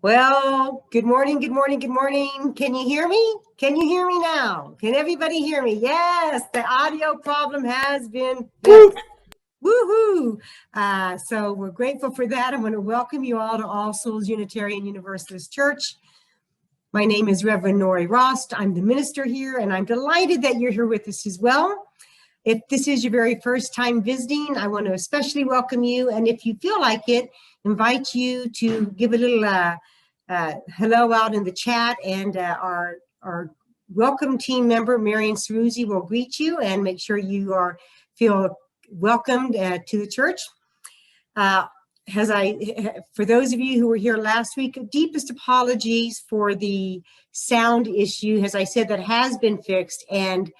Well, good morning, good morning, good morning. Can you hear me? Can you hear me now? Can everybody hear me? Yes, the audio problem has been fixed. Woohoo! So we're grateful for that. I want to welcome you all to All Souls Unitarian Universalist Church. My name is Reverend Nori Rost. I'm the minister here, and I'm delighted that you're here with us as well. If this is your very first time visiting, I want to especially welcome you. And if you feel like it, invite you to give a little hello out in the chat, and our welcome team member, Marion Ceruzzi, will greet you and make sure you feel welcomed to the church. For those of you who were here last week, deepest apologies for the sound issue. As I said, that has been fixed, and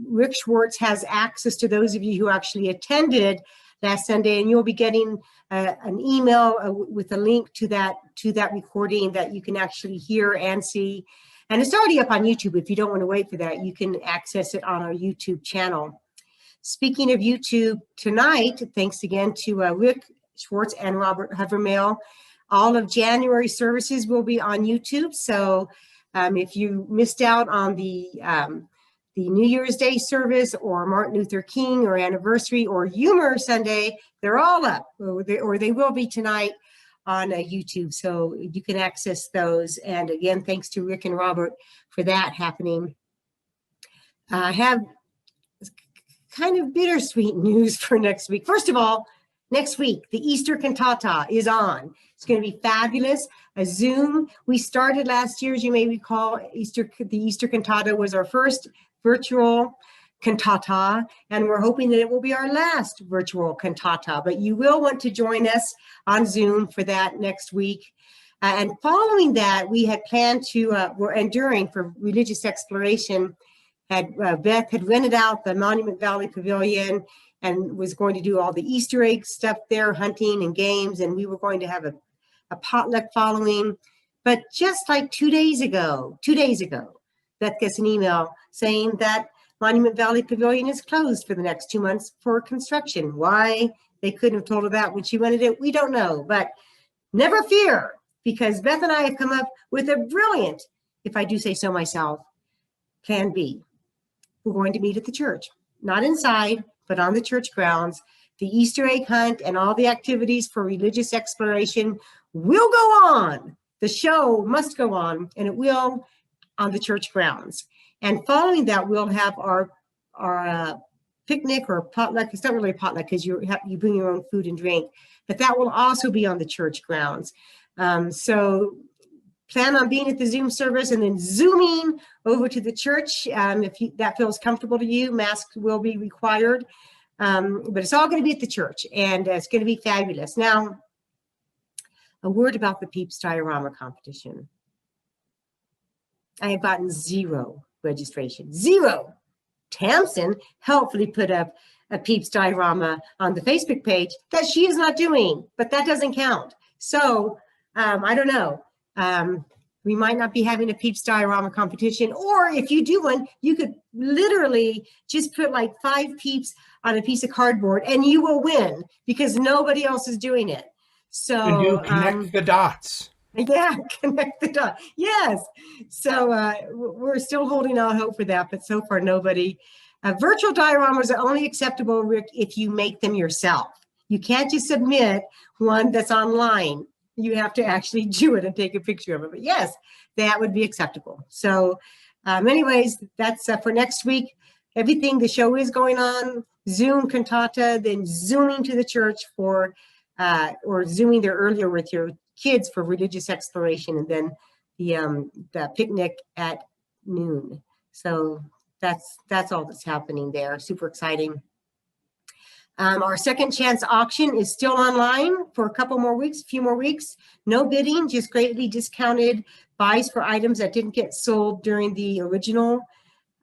Rick Schwartz has access to those of you who actually attended last Sunday, and you'll be getting an email with a link to that recording that you can actually hear and see. And it's already up on YouTube. If you don't want to wait for that, you can access it on our YouTube channel. Speaking of YouTube, tonight, thanks again to Rick Schwartz and Robert Havermail, all of January services will be on YouTube. So if you missed out on the New Year's Day service or Martin Luther King or anniversary or Humor Sunday, they're all up, or they will be tonight on YouTube. So you can access those. And again, thanks to Rick and Robert for that happening. I have kind of bittersweet news for next week. First of all, next week, the Easter Cantata is on. It's going to be fabulous. A Zoom. We started last year, as you may recall, the Easter Cantata was our first virtual cantata, and we're hoping that it will be our last virtual cantata. But you will want to join us on Zoom for that next week. And following that, we had planned to, we're enduring for religious exploration. Beth had rented out the Monument Valley Pavilion and was going to do all the Easter egg stuff there, hunting and games, and we were going to have a potluck following. But just like 2 days ago, Beth gets an email saying that Monument Valley Pavilion is closed for the next 2 months for construction. Why they couldn't have told her that when she rented it, we don't know. But never fear, because Beth and I have come up with a brilliant, if I do say so myself, plan B. We're going to meet at the church, not inside, but on the church grounds. The Easter egg hunt and all the activities for religious exploration will go on. The show must go on, and it will on the church grounds. And following that, we'll have our picnic or potluck. It's not really a potluck because you bring your own food and drink, but that will also be on the church grounds. So plan on being at the Zoom service and then Zooming over to the church. If that feels comfortable to you, masks will be required. But it's all going to be at the church, and it's going to be fabulous. Now, a word about the Peeps Diorama competition. I have gotten 0 registration. 0. Tamsin helpfully put up a Peeps Diorama on the Facebook page that she is not doing, but that doesn't count. So I don't know. We might not be having a Peeps Diorama competition, or if you do one, you could literally just put like 5 peeps on a piece of cardboard and you will win because nobody else is doing it. So and you connect the dots. Yeah, connect the dots. Yes. So we're still holding out hope for that, but so far nobody. Virtual dioramas are only acceptable, Rick, if you make them yourself. You can't just submit one that's online. You have to actually do it and take a picture of it. But yes, that would be acceptable. So anyways, that's for next week. Everything, the show is going on, Zoom cantata, then Zooming to the church for, or Zooming there earlier with your kids for religious exploration, and then the picnic at noon. So that's all that's happening there. Super exciting. Our second chance auction is still online for a couple more weeks, a few more weeks. No bidding, just greatly discounted buys for items that didn't get sold during the original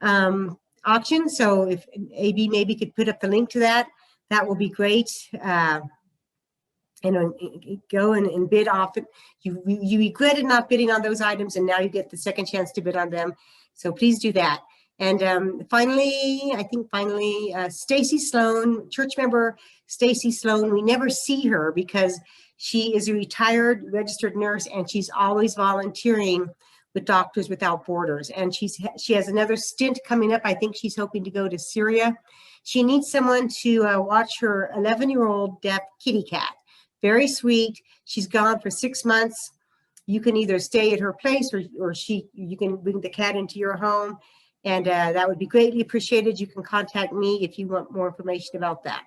auction. So if AB maybe could put up the link to that, that will be great. And go and bid off it. You regretted not bidding on those items, and now you get the second chance to bid on them. So please do that. And finally, Stacy Sloan, church member Stacy Sloan, we never see her because She is a retired registered nurse, and she's always volunteering with Doctors Without Borders. And she has another stint coming up. I think she's hoping to go to Syria. She needs someone to watch her 11-year-old deaf kitty cat. Very sweet. She's gone for 6 months. You can either stay at her place or you can bring the cat into your home. And that would be greatly appreciated. You can contact me if you want more information about that.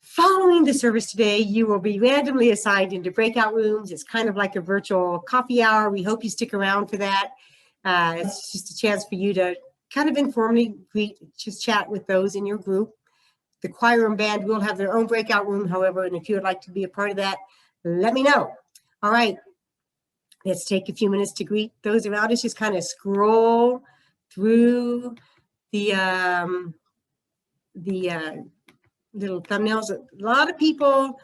Following the service today, you will be randomly assigned into breakout rooms. It's kind of like a virtual coffee hour. We hope you stick around for that. It's just a chance for you to kind of informally just chat with those in your group. The choir and band will have their own breakout room, however, and if you would like to be a part of that, let me know. All right, let's take a few minutes to greet those around us. Just kind of scroll through the little thumbnails. A lot of people,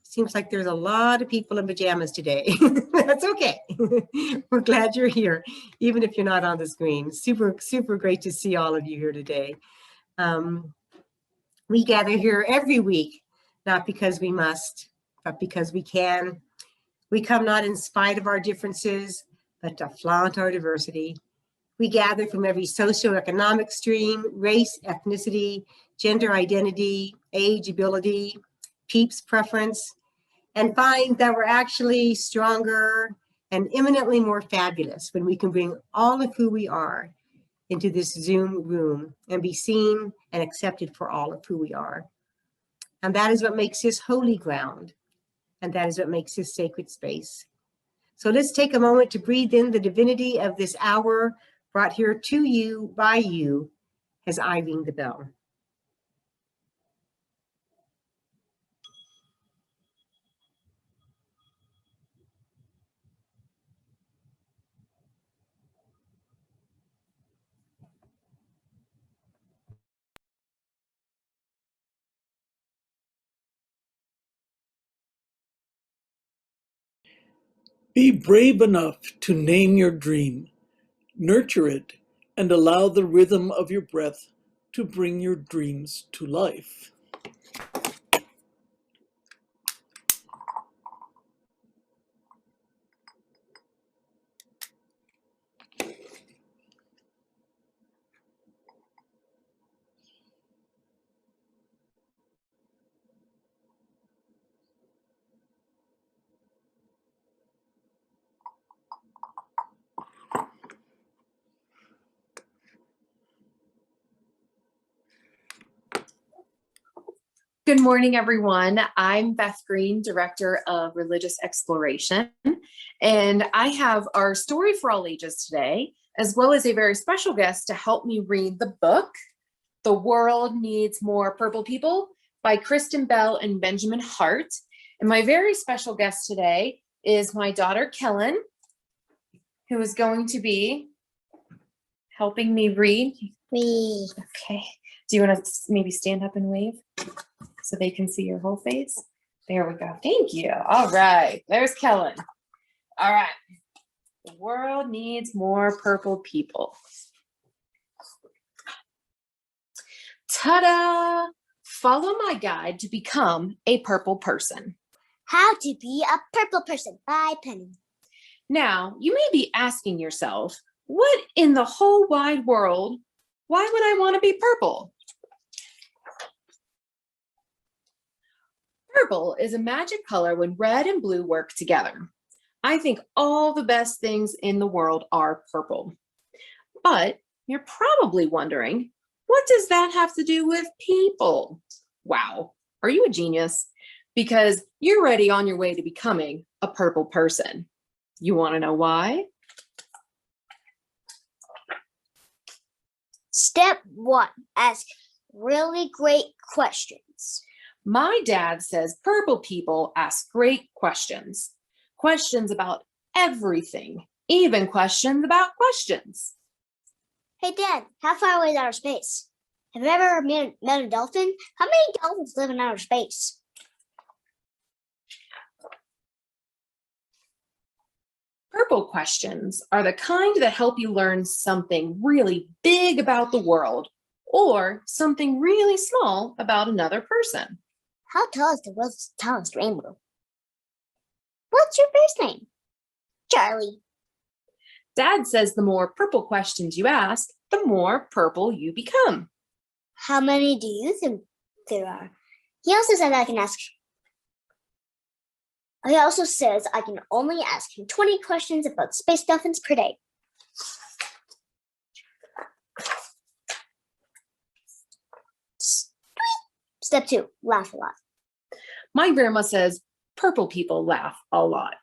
seems like there's a lot of people in pajamas today. That's okay. We're glad you're here, even if you're not on the screen. Super, super great to see all of you here today. We gather here every week, not because we must, but because we can. We come not in spite of our differences, but to flaunt our diversity. We gather from every socioeconomic stream, race, ethnicity, gender identity, age, ability, peeps preference, and find that we're actually stronger and imminently more fabulous when we can bring all of who we are into this Zoom room and be seen and accepted for all of who we are. And that is what makes this holy ground. And that is what makes this sacred space. So let's take a moment to breathe in the divinity of this hour brought here to you by you as I ring the bell. Be brave enough to name your dream, nurture it, and allow the rhythm of your breath to bring your dreams to life. Good morning, everyone. I'm Beth Green, Director of Religious Exploration, and I have our story for all ages today, as well as a very special guest to help me read the book, The World Needs More Purple People by Kristen Bell and Benjamin Hart. And my very special guest today is my daughter, Kellen, who is going to be helping me read. Okay. Do you want to maybe stand up and wave so they can see your whole face? There we go. Thank you. All right. There's Kellen. All right. The world needs more purple people. Ta-da! Follow my guide to become a purple person. How to be a purple person by Penny. Now, you may be asking yourself, what in the whole wide world, why would I want to be purple? Purple is a magic color when red and blue work together. I think all the best things in the world are purple. But you're probably wondering, what does that have to do with people? Wow, are you a genius? Because you're already on your way to becoming a purple person. You want to know why? Step 1, ask really great questions. My dad says purple people ask great questions. Questions about everything, even questions about questions. Hey Dad, how far away is outer space? Have you ever met a dolphin? How many dolphins live in outer space? Purple questions are the kind that help you learn something really big about the world or something really small about another person. How tall is the world's tallest rainbow? What's your first name? Charlie. Dad says the more purple questions you ask, the more purple you become. How many do you think there are? He also said I can ask. He also says I can only ask him 20 questions about space dolphins per day. Step 2, laugh a lot. My grandma says purple people laugh a lot.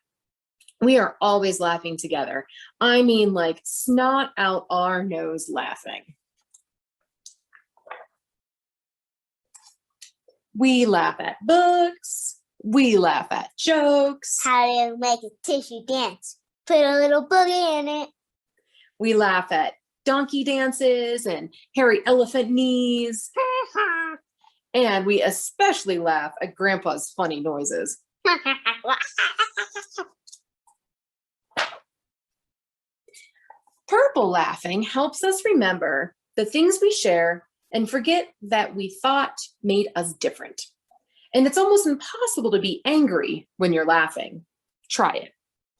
We are always laughing together. I mean, like snot out our nose laughing. We laugh at books. We laugh at jokes. How to make a tissue dance. Put a little boogie in it. We laugh at donkey dances and hairy elephant knees. And we especially laugh at Grandpa's funny noises. Purple laughing helps us remember the things we share and forget that we thought made us different. And it's almost impossible to be angry when you're laughing. Try it.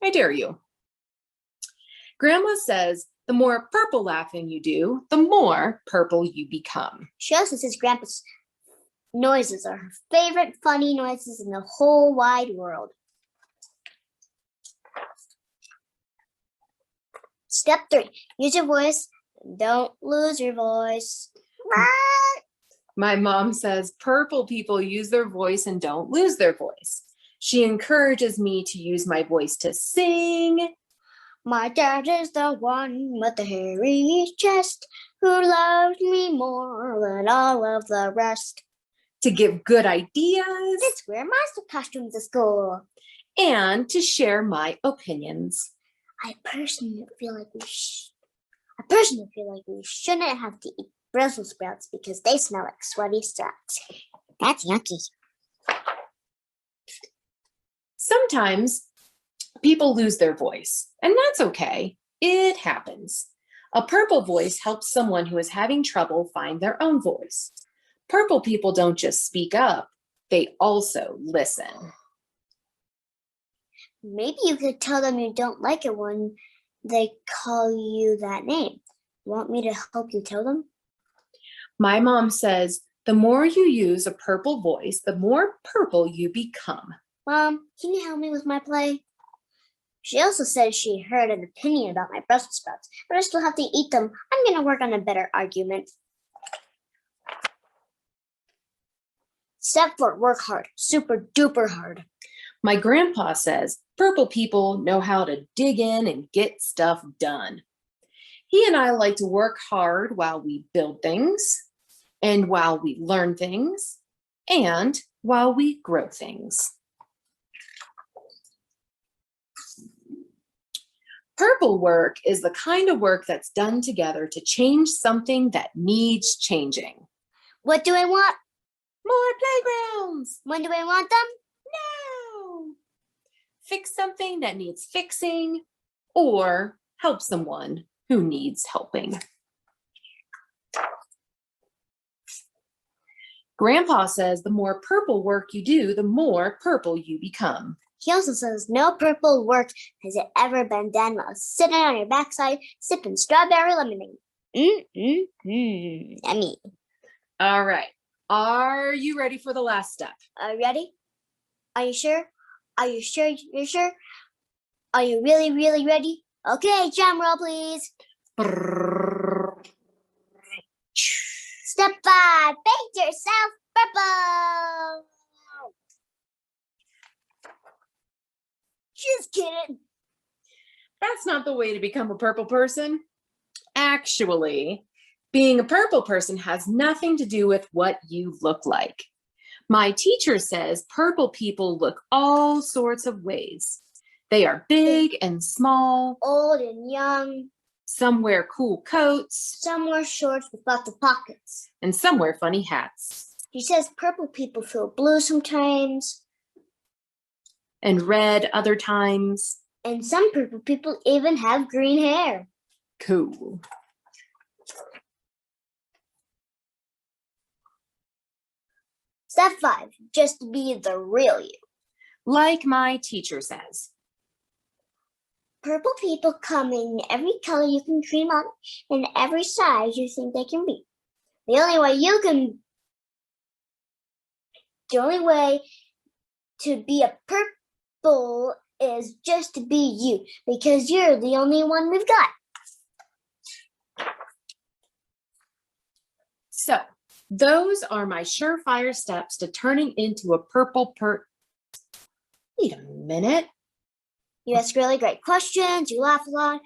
I dare you. Grandma says the more purple laughing you do, the more purple you become. She also says Grandpa's noises are her favorite funny noises in the whole wide world. Step 3, use your voice. Don't lose your voice. My mom says purple people use their voice and don't lose their voice. She encourages me to use my voice to sing. My dad is the one with the hairy chest who loves me more than all of the rest. To give good ideas. Let's wear master costumes to school. And to share my opinions. I personally feel like we shouldn't have to eat Brussels sprouts because they smell like sweaty socks. That's yucky. Sometimes people lose their voice, and that's okay. It happens. A purple voice helps someone who is having trouble find their own voice. Purple people don't just speak up, they also listen. Maybe you could tell them you don't like it when they call you that name. Want me to help you tell them? My mom says the more you use a purple voice, the more purple you become. Mom, can you help me with my play? She also said she heard an opinion about my Brussels sprouts, but I still have to eat them. I'm going to work on a better argument. Step 4, work hard. Super duper hard. My grandpa says purple people know how to dig in and get stuff done. He and I like to work hard while we build things, and while we learn things, and while we grow things. Purple work is the kind of work that's done together to change something that needs changing. What do I want? More playgrounds. When do I want them? Now. Fix something that needs fixing, or help someone who needs helping. Grandpa says the more purple work you do, the more purple you become. He also says no purple work has ever been done while sitting on your backside sipping strawberry lemonade. Yummy. All right. Are you ready for the last step? Are you ready? Are you sure? Are you sure you're sure? Are you really, really ready? Okay, drum roll, please. Step 5, paint yourself purple. Just kidding. That's not the way to become a purple person. Actually, being a purple person has nothing to do with what you look like. My teacher says purple people look all sorts of ways. They are big and small. Old and young. Some wear cool coats. Some wear shorts with lots of pockets. And some wear funny hats. She says purple people feel blue sometimes. And red other times. And some purple people even have green hair. Cool. Step 5, just be the real you. Like my teacher says. Purple people come in every color you can dream on and every size you think they can be. The only way to be a purple is just to be you, because you're the only one we've got. So those are my surefire steps to turning into a purple Wait a minute. You ask really great questions, you laugh a lot,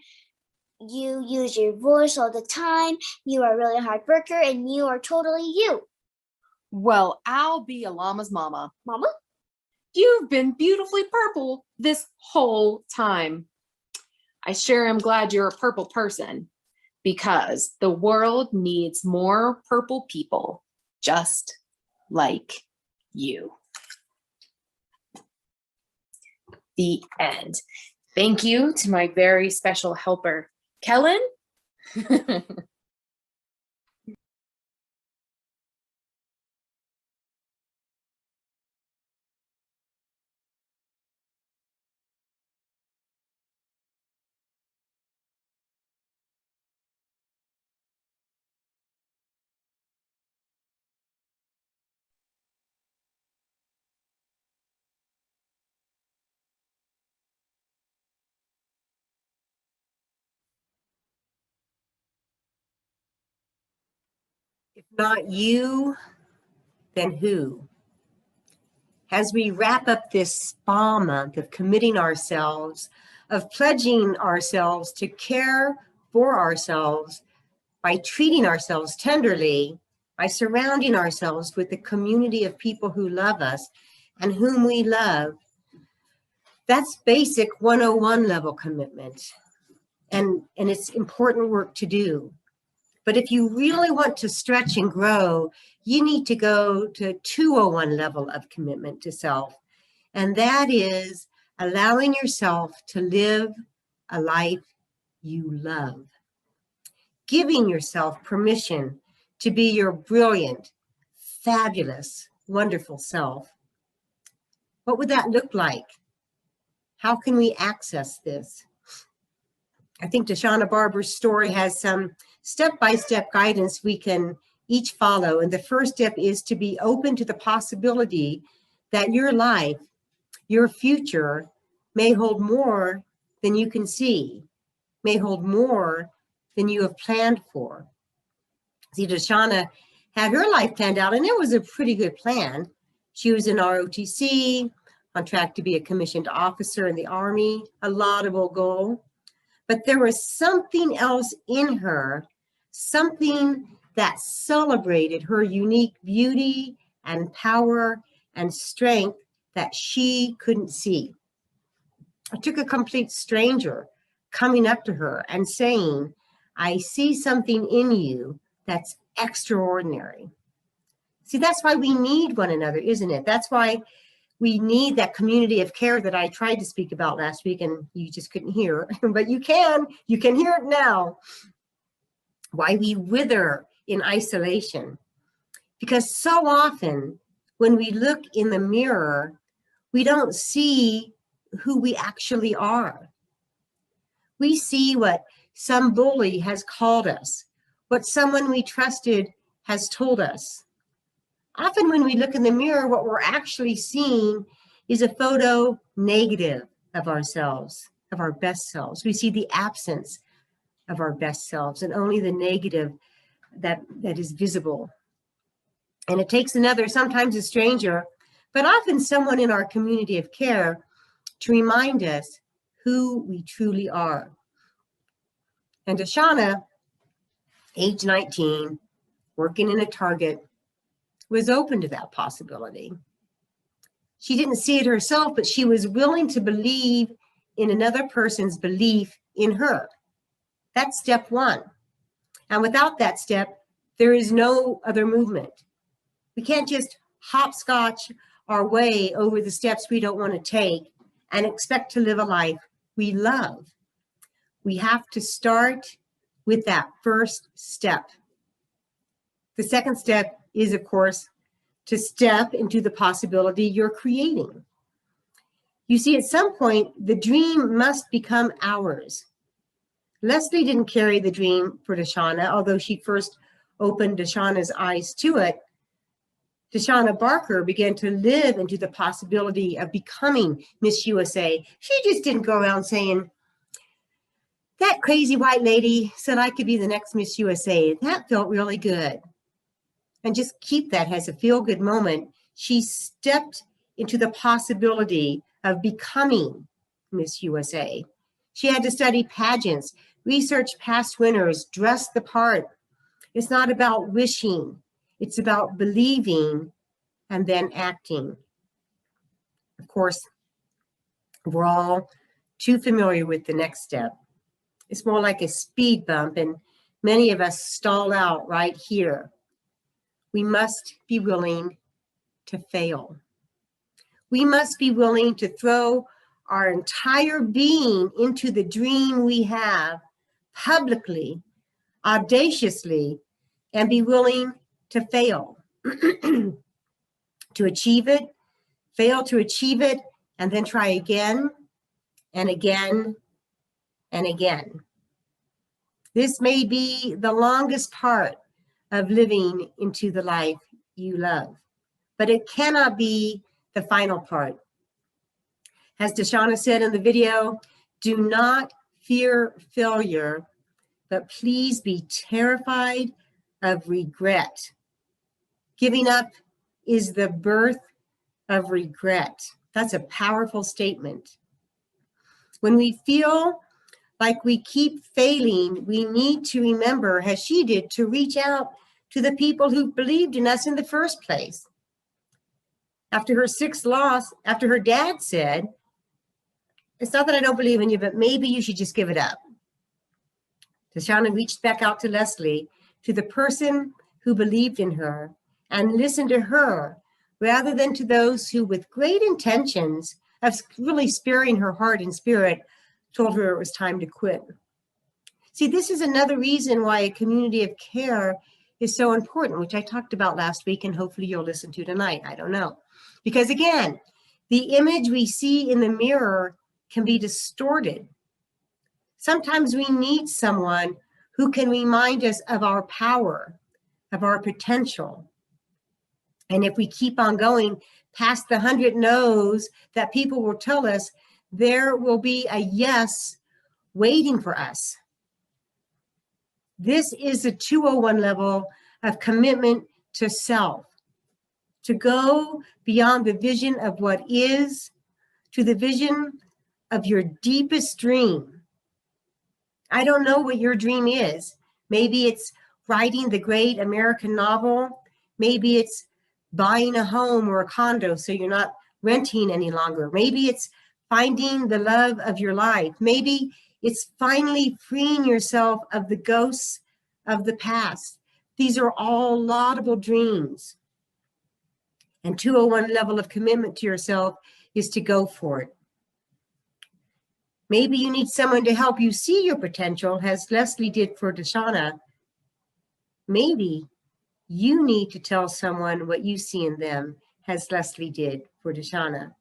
you use your voice all the time, you are a really hard worker, and you are totally you. Well, I'll be a llama's mama. Mama? You've been beautifully purple this whole time. I sure am glad you're a purple person, because the world needs more purple people just like you. The end. Thank you to my very special helper, Kellen. If not you, then who? As we wrap up this spa month of committing ourselves, of pledging ourselves to care for ourselves by treating ourselves tenderly, by surrounding ourselves with a community of people who love us and whom we love, that's basic 101 level commitment. And it's important work to do. But if you really want to stretch and grow, you need to go to 201 level of commitment to self. And that is allowing yourself to live a life you love. Giving yourself permission to be your brilliant, fabulous, wonderful self. What would that look like? How can we access this? I think Deshauna Barber's story has some step-by-step guidance we can each follow. And the first step is to be open to the possibility that your life, your future, may hold more than you can see, may hold more than you have planned for. See, Deshauna had her life planned out, and it was a pretty good plan. She was in ROTC, on track to be a commissioned officer in the Army, a laudable goal. But there was something else in her, something that celebrated her unique beauty and power and strength that she couldn't see. It took a complete stranger coming up to her and saying, I see something in you that's extraordinary. See, that's why we need one another, isn't it? That's why we need that community of care that I tried to speak about last week and you just couldn't hear, but you can hear it now. Why we wither in isolation. Because so often when we look in the mirror, we don't see who we actually are. We see what some bully has called us, what someone we trusted has told us. Often when we look in the mirror, what we're actually seeing is a photo negative of ourselves, of our best selves. We see the absence of our best selves and only the negative that is visible. And it takes another, sometimes a stranger, but often someone in our community of care to remind us who we truly are. And Deshauna, age 19, working in a Target, was open to that possibility. She didn't see it herself, but she was willing to believe in another person's belief in her. That's step one. And without that step, there is no other movement. We can't just hopscotch our way over the steps we don't want to take and expect to live a life we love. We have to start with that first step. The second step is, of course, to step into the possibility you're creating. You see, at some point, the dream must become ours. Leslie didn't carry the dream for Deshauna, although she first opened Deshauna's eyes to it. Deshauna Barber began to live into the possibility of becoming Miss USA. She just didn't go around saying, that crazy white lady said I could be the next Miss USA. That felt really good. And just keep that as a feel-good moment. She stepped into the possibility of becoming Miss USA. She had to study pageants, research past winners, dress the part. It's not about wishing. It's about believing and then acting. Of course, we're all too familiar with the next step. It's more like a speed bump, and many of us stall out right here. We must be willing to fail. We must be willing to throw our entire being into the dream we have publicly, audaciously, and be willing to fail, to achieve it, fail to achieve it, and then try again and again and again. This may be the longest part of living into the life you love, but it cannot be the final part. As Deshauna said in the video, do not fear failure, but please be terrified of regret. Giving up is the birth of regret. That's a powerful statement. When we feel like we keep failing, we need to remember, as she did, to reach out to the people who believed in us in the first place. After her sixth loss, after her dad said, it's not that I don't believe in you, but maybe you should just give it up. Deshauna reached back out to Leslie, to the person who believed in her, and listened to her rather than to those who, with great intentions of really sparing her heart and spirit, told her it was time to quit. See, this is another reason why a community of care is so important, which I talked about last week, and hopefully you'll listen to tonight. I don't know. Because again, the image we see in the mirror can be distorted. Sometimes we need someone who can remind us of our power, of our potential. And if we keep on going past the 100 no's that people will tell us, there will be a yes waiting for us. This is a 201 level of commitment to self, to go beyond the vision of what is to the vision of your deepest dream. I don't know what your dream is. Maybe it's writing the great American novel. Maybe it's buying a home or a condo so you're not renting any longer. Maybe it's finding the love of your life. Maybe it's finally freeing yourself of the ghosts of the past. These are all laudable dreams. And 201 level of commitment to yourself is to go for it. Maybe you need someone to help you see your potential, as Leslie did for Deshauna. Maybe you need to tell someone what you see in them, as Leslie did for Deshauna.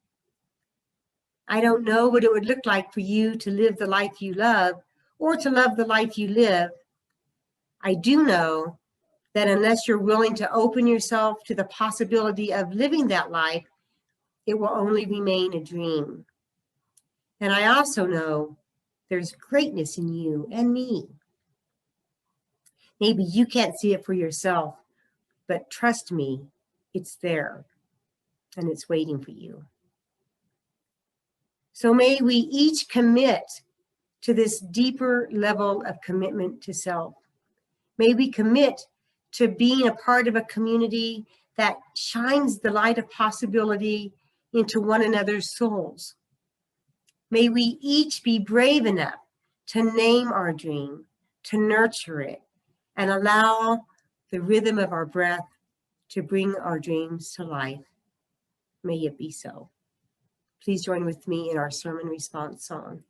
I don't know what it would look like for you to live the life you love or to love the life you live. I do know that unless you're willing to open yourself to the possibility of living that life, it will only remain a dream. And I also know there's greatness in you and me. Maybe you can't see it for yourself, but trust me, it's there and it's waiting for you. So may we each commit to this deeper level of commitment to self. May we commit to being a part of a community that shines the light of possibility into one another's souls. May we each be brave enough to name our dream, to nurture it, and allow the rhythm of our breath to bring our dreams to life. May it be so. Please join with me in our sermon response song.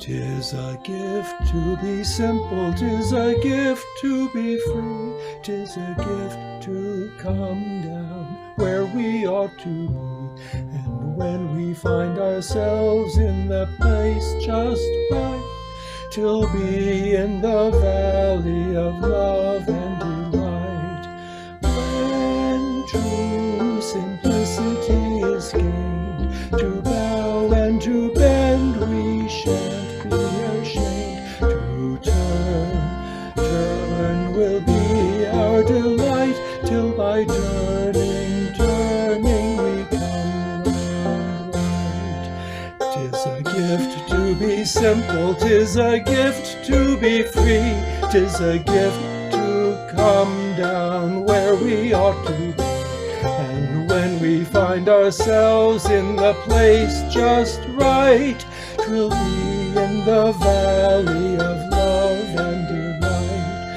'Tis a gift to be simple, 'tis a gift to be free, 'tis a gift to come down where we ought to be. And when we find ourselves in the place just right, 'twill be in the valley of love and delight. When true simplicity is gained, to bow and to bend we shan't be ashamed. To turn will be our delight, till by turning we come round right. 'Tis a gift to be simple, 'tis a gift to be free, 'tis a gift to come down where we ought to be. And when we find ourselves in the place just right, 'twill be in the valley of love and delight.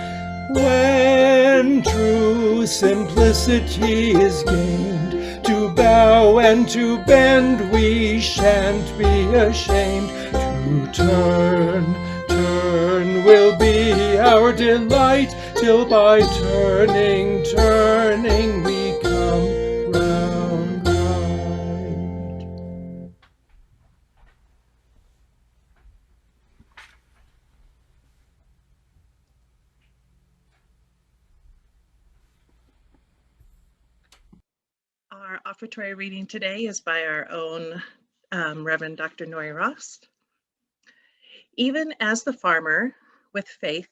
When true simplicity is gained, to bow and to bend we shan't be ashamed. To turn will be our delight, till by turning we come round right. Our offertory reading today is by our own Reverend Dr. Nori Rost. Even as the farmer, with faith,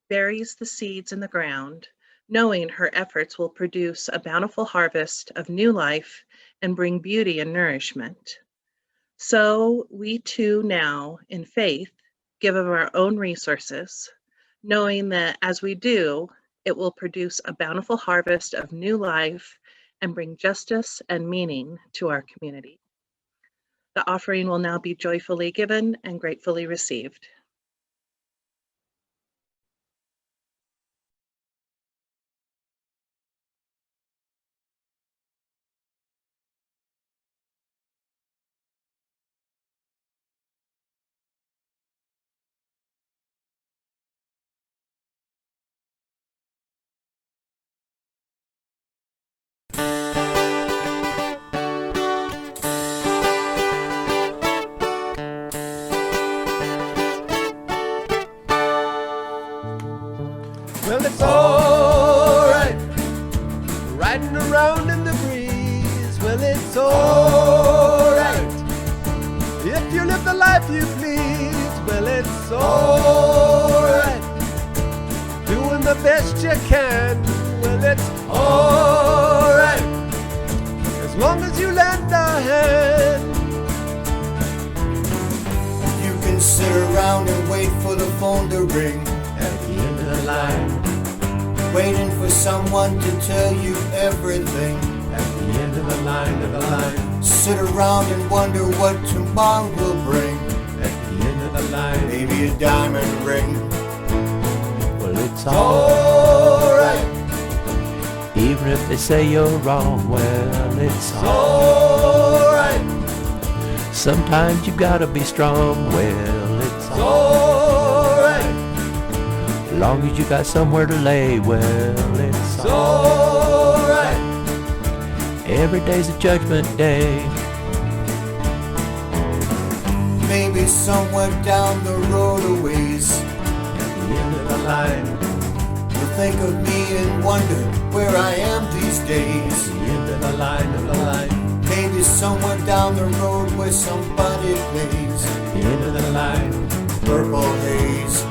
buries the seeds in the ground, knowing her efforts will produce a bountiful harvest of new life and bring beauty and nourishment, so we too now, in faith, give of our own resources, knowing that as we do, it will produce a bountiful harvest of new life and bring justice and meaning to our community. The offering will now be joyfully given and gratefully received. Well, it's alright, riding around in the breeze. Well, it's alright, if you live the life you please. Well, it's alright, doing the best you can. Well, it's alright, as long as you lend a hand. You can sit around and wait for the phone to ring At the end of the line, waiting for someone to tell you everything. at the end of the line, Sit around and wonder what tomorrow will bring. at the end of the line. Maybe a diamond ring. Well, it's Alright, even if they say you're wrong. Well, it's alright, sometimes you gotta be strong. Well, it's alright, long as you got somewhere to lay. Well, it's alright, every day's a judgment day. Maybe somewhere down the road a ways, at the end of the line, you'll think of me and wonder where I am these days. at the end of the line, Maybe somewhere down the road where somebody plays at the end of the line. purple haze.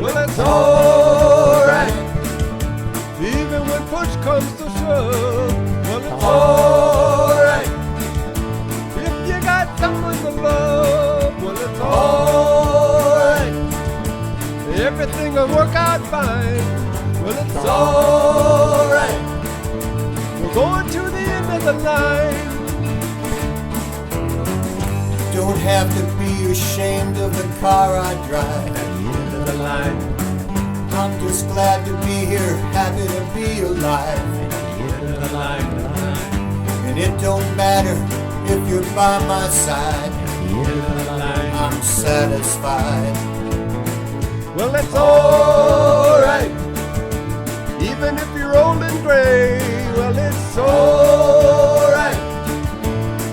Well, it's alright, even when push comes to shove. Well, it's alright, if you got someone to love. Well, it's alright, everything will work out fine. Well, it's alright, we're going to the end of the line. Don't have to be ashamed of the car I drive. At the end of the line, I'm just glad to be here, happy to be alive. at the end of the line, And it don't matter if you're by my side. at the end of the line, I'm satisfied. Well, that's alright, even if you're old and gray. Well, it's alright,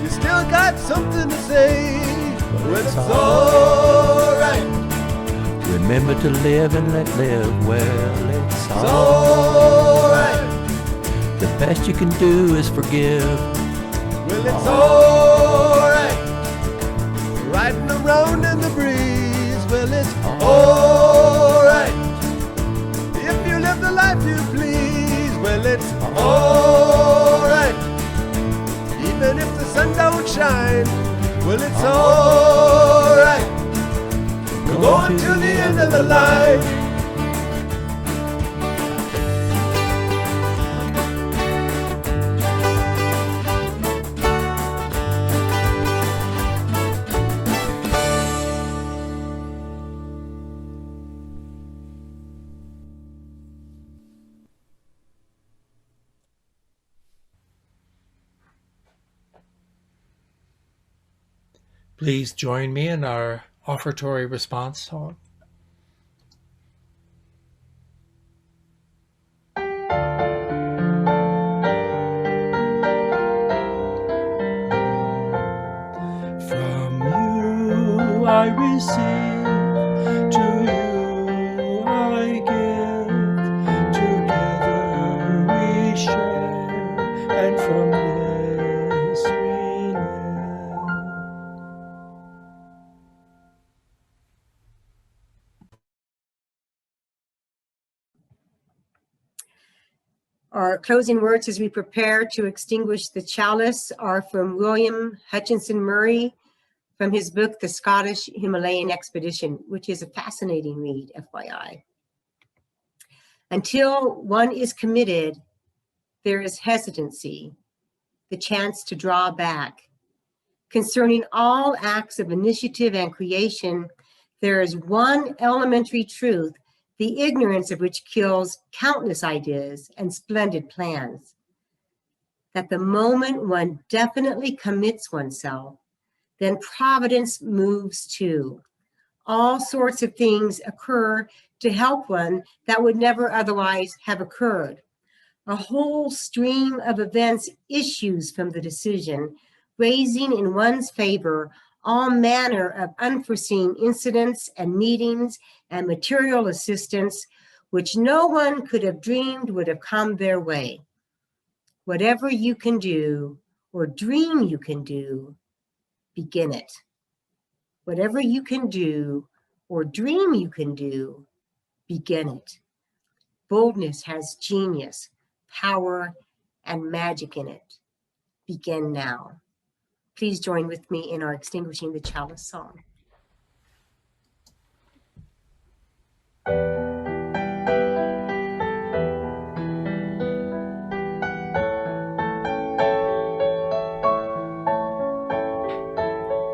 you still got something to say. Well, it's alright, Remember to live and let live. Well, it's it's alright. The best you can do is forgive. Well, it's alright, riding around in the breeze. Well, it's alright, if you live the life you please. Well, it's alright, even if the sun don't shine. Well, it's alright, we're going to the end of the line. Please join me in our offertory response song. From you I receive, to you I give. Together we share, and from this we live. Our closing words as we prepare to extinguish the chalice are from William Hutchinson Murray from his book, The Scottish Himalayan Expedition, which is a fascinating read, FYI. Until one is committed, there is hesitancy, the chance to draw back. Concerning all acts of initiative and creation, there is one elementary truth, the ignorance of which kills countless ideas and splendid plans. That the moment one definitely commits oneself, then providence moves too. All sorts of things occur to help one that would never otherwise have occurred. A whole stream of events issues from the decision, raising in one's favor all manner of unforeseen incidents and meetings and material assistance, which no one could have dreamed would have come their way. Whatever you can do or dream you can do, begin it. Whatever you can do or dream you can do, begin it. Boldness has genius, power, and magic in it. Begin now. Please join with me in our Extinguishing the Chalice song.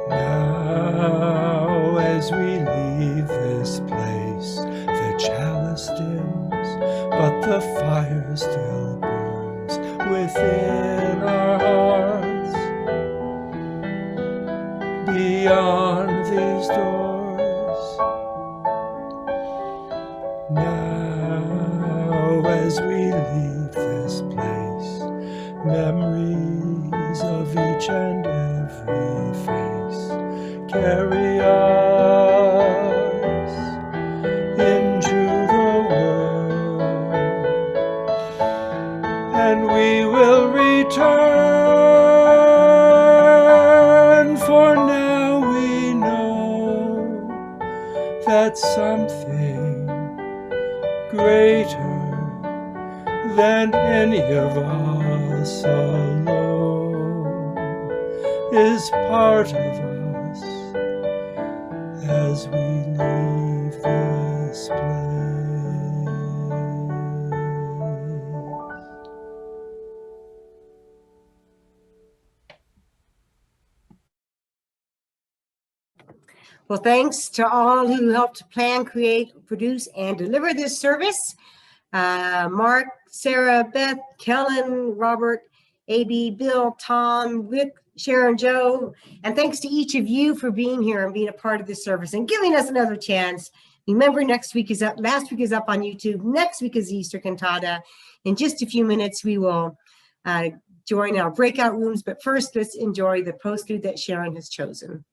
Now as we leave this place, the chalice dims, but the fire still burns within our hearts. Beyond these doors, now as we leave this place, memories of each and every face carry us into the world, and we will return, for now we know that something greater than any of us alone is part of us as we leave this place. Well, thanks to all who helped plan, create, produce, and deliver this service. Mark, Sarah, Beth, Kellen, Robert, AB, Bill, Tom, Rick, Sharon, Joe, and thanks to each of you for being here and being a part of this service and giving us another chance. Remember, next week is up. Last week is up on YouTube. Next week is Easter Cantata. In just a few minutes, we will join our breakout rooms. But first, let's enjoy the postlude that Sharon has chosen.